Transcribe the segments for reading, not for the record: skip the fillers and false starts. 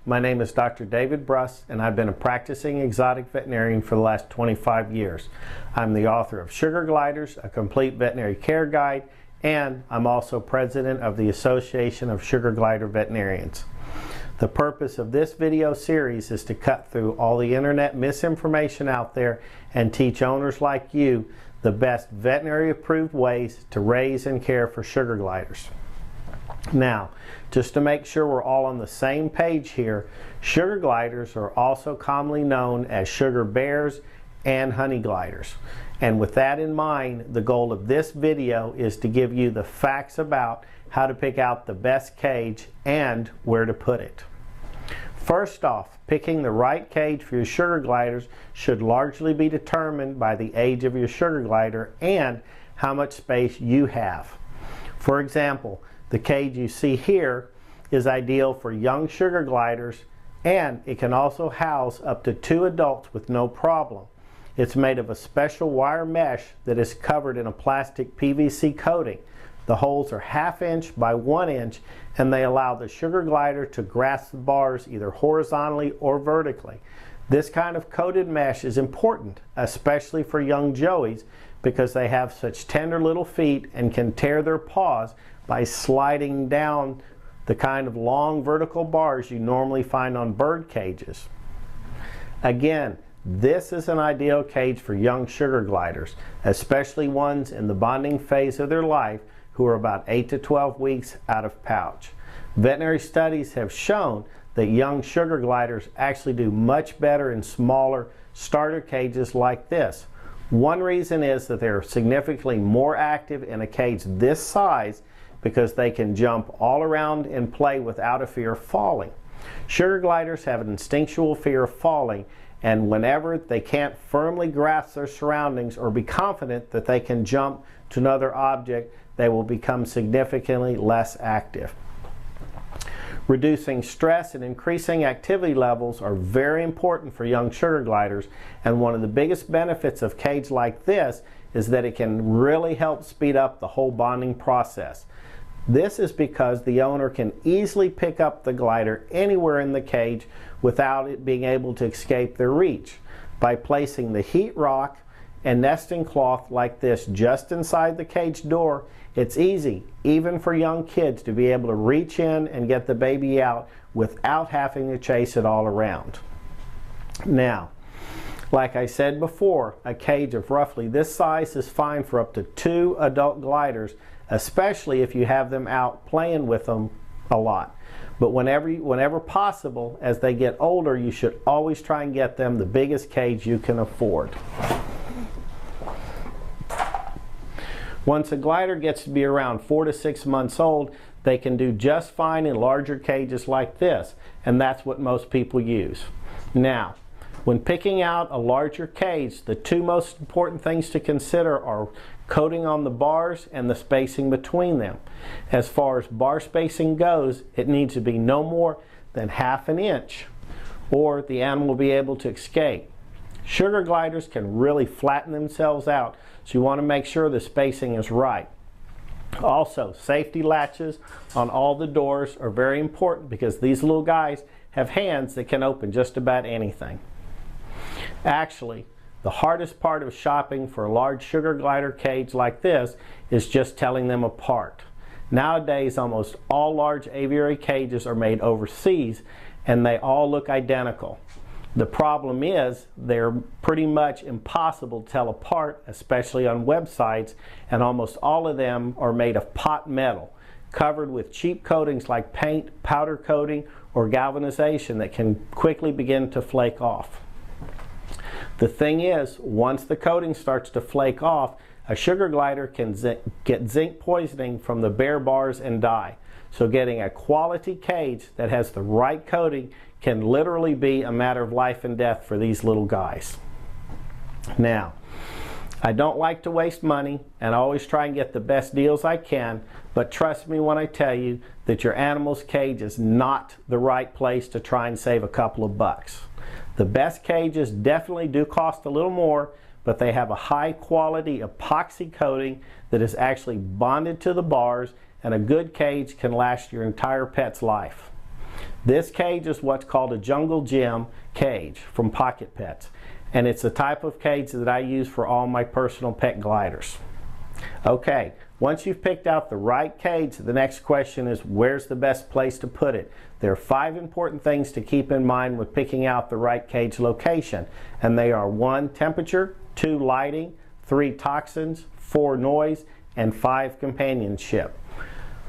my name is Dr. David Bruss, and I've been a practicing exotic veterinarian for the last 25 years. I'm the author of Sugar Gliders, a complete veterinary care guide, and I'm also president of the Association of Sugar Glider Veterinarians. The purpose of this video series is to cut through all the internet misinformation out there and teach owners like you the best veterinary approved ways to raise and care for sugar gliders. Now, just to make sure we're all on the same page here, sugar gliders are also commonly known as sugar bears and honey gliders. And with that in mind, the goal of this video is to give you the facts about how to pick out the best cage and where to put it. First off, picking the right cage for your sugar gliders should largely be determined by the age of your sugar glider and how much space you have. For example, the cage you see here is ideal for young sugar gliders, and it can also house up to 2 adults with no problem. It's made of a special wire mesh that is covered in a plastic PVC coating. The holes are 1/2 inch by 1 inch, and they allow the sugar glider to grasp the bars either horizontally or vertically. This kind of coated mesh is important, especially for young joeys, because they have such tender little feet and can tear their paws by sliding down the kind of long vertical bars you normally find on bird cages. Again, this is an ideal cage for young sugar gliders, especially ones in the bonding phase of their life who are about 8 to 12 weeks out of pouch. Veterinary studies have shown that young sugar gliders actually do much better in smaller starter cages like this. One reason is that they're significantly more active in a cage this size because they can jump all around and play without a fear of falling. Sugar gliders have an instinctual fear of falling, and whenever they can't firmly grasp their surroundings or be confident that they can jump to another object, they will become significantly less active. Reducing stress and increasing activity levels are very important for young sugar gliders, and one of the biggest benefits of a cage like this is that it can really help speed up the whole bonding process. This is because the owner can easily pick up the glider anywhere in the cage without it being able to escape their reach. By placing the heat rock and nesting cloth like this just inside the cage door, it's easy, even for young kids, to be able to reach in and get the baby out without having to chase it all around. Now, like I said before, a cage of roughly this size is fine for up to 2 adult gliders, especially if you have them out playing with them a lot. But whenever possible, as they get older, you should always try and get them the biggest cage you can afford. Once a glider gets to be around 4 to 6 months old, they can do just fine in larger cages like this, and that's what most people use. Now, when picking out a larger cage, the 2 most important things to consider are coating on the bars and the spacing between them. As far as bar spacing goes, it needs to be no more than 1/2 inch, or the animal will be able to escape. Sugar gliders can really flatten themselves out, so you want to make sure the spacing is right. Also, safety latches on all the doors are very important because these little guys have hands that can open just about anything. Actually, the hardest part of shopping for a large sugar glider cage like this is just telling them apart. Nowadays, almost all large aviary cages are made overseas, and they all look identical. The problem is they're pretty much impossible to tell apart, especially on websites, and almost all of them are made of pot metal, covered with cheap coatings like paint, powder coating, or galvanization that can quickly begin to flake off. The thing is, once the coating starts to flake off, a sugar glider can get zinc poisoning from the bare bars and die. So getting a quality cage that has the right coating can literally be a matter of life and death for these little guys. Now, I don't like to waste money, and I always try and get the best deals I can, but trust me when I tell you that your animal's cage is not the right place to try and save a couple of bucks. The best cages definitely do cost a little more, but they have a high quality epoxy coating that is actually bonded to the bars, and a good cage can last your entire pet's life. This cage is what's called a Jungle Gym cage from Pocket Pets, and it's the type of cage that I use for all my personal pet gliders. Okay, once you've picked out the right cage, the next question is, where's the best place to put it? There are 5 important things to keep in mind when picking out the right cage location, and they are 1, temperature, 2, lighting, 3, toxins, 4, noise, and 5, companionship.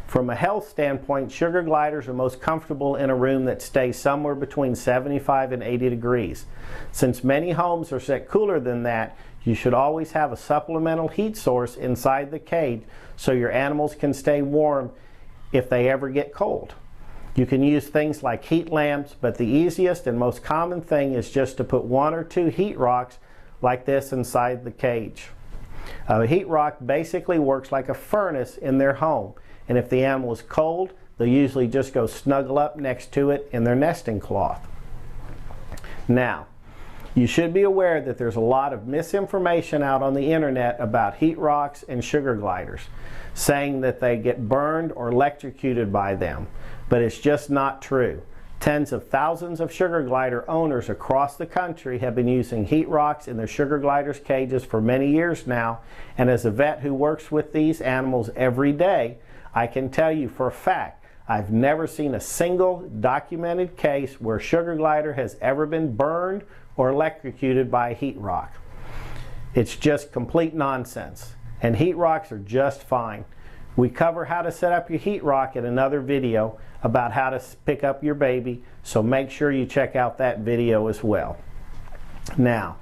From a health standpoint, sugar gliders are most comfortable in a room that stays somewhere between 75 and 80 degrees. Since many homes are set cooler than that, you should always have a supplemental heat source inside the cage so your animals can stay warm if they ever get cold. You can use things like heat lamps, but the easiest and most common thing is just to put 1 or 2 heat rocks like this inside the cage. A heat rock basically works like a furnace in their home, and if the animal is cold, they'll usually just go snuggle up next to it in their nesting cloth. Now, you should be aware that there's a lot of misinformation out on the internet about heat rocks and sugar gliders, saying that they get burned or electrocuted by them, but it's just not true. Tens of thousands of sugar glider owners across the country have been using heat rocks in their sugar gliders cages for many years now, and as a vet who works with these animals every day, I can tell you for a fact, I've never seen a single documented case where a sugar glider has ever been burned or electrocuted by a heat rock. It's just complete nonsense, and heat rocks are just fine. We cover how to set up your heat rock in another video about how to pick up your baby, so make sure you check out that video as well. Now,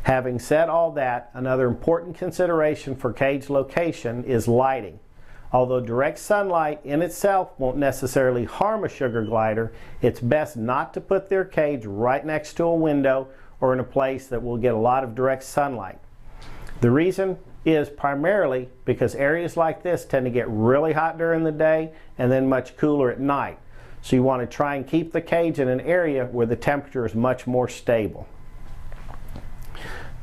having said all that, another important consideration for cage location is lighting. Although direct sunlight in itself won't necessarily harm a sugar glider, it's best not to put their cage right next to a window or in a place that will get a lot of direct sunlight. The reason is primarily because areas like this tend to get really hot during the day and then much cooler at night. So you want to try and keep the cage in an area where the temperature is much more stable.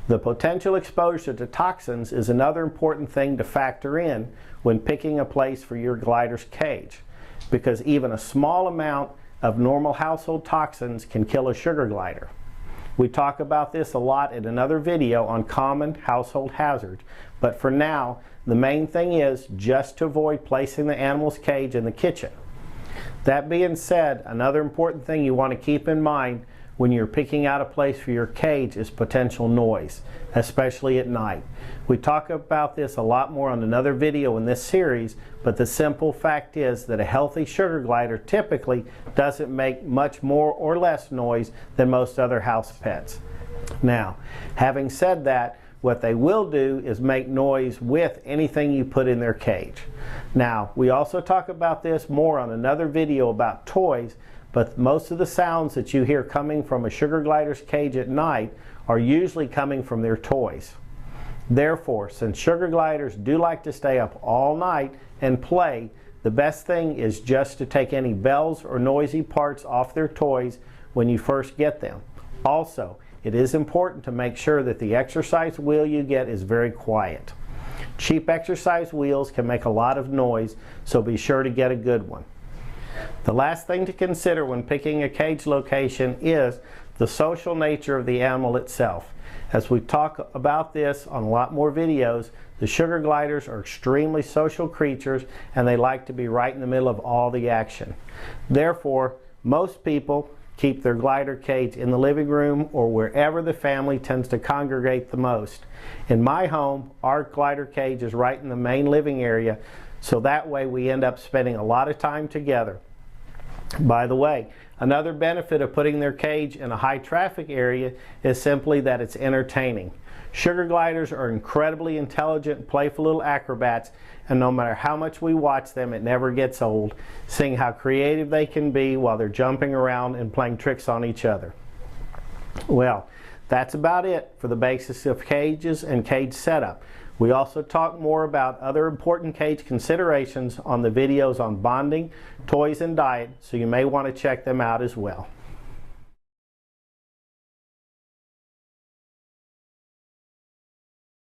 The potential exposure to toxins is another important thing to factor in when picking a place for your glider's cage, because even a small amount of normal household toxins can kill a sugar glider. We talk about this a lot in another video on common household hazards, but for now, the main thing is just to avoid placing the animal's cage in the kitchen. That being said, another important thing you want to keep in mind when you're picking out a place for your cage is potential noise, especially at night. We talk about this a lot more on another video in this series, but the simple fact is that a healthy sugar glider typically doesn't make much more or less noise than most other house pets. Now, having said that, what they will do is make noise with anything you put in their cage. Now, we also talk about this more on another video about toys, but most of the sounds that you hear coming from a sugar glider's cage at night are usually coming from their toys. Therefore, since sugar gliders do like to stay up all night and play, the best thing is just to take any bells or noisy parts off their toys when you first get them. Also, it is important to make sure that the exercise wheel you get is very quiet. Cheap exercise wheels can make a lot of noise, so be sure to get a good one. The last thing to consider when picking a cage location is the social nature of the animal itself. As we talk about this on a lot more videos, the sugar gliders are extremely social creatures and they like to be right in the middle of all the action. Therefore, most people keep their glider cage in the living room or wherever the family tends to congregate the most. In my home, our glider cage is right in the main living area, so that way we end up spending a lot of time together. By the way, another benefit of putting their cage in a high traffic area is simply that it's entertaining. Sugar gliders are incredibly intelligent, playful little acrobats, and no matter how much we watch them, it never gets old, seeing how creative they can be while they're jumping around and playing tricks on each other. Well, that's about it for the basics of cages and cage setup. We also talk more about other important cage considerations on the videos on bonding, toys, and diet, so you may want to check them out as well.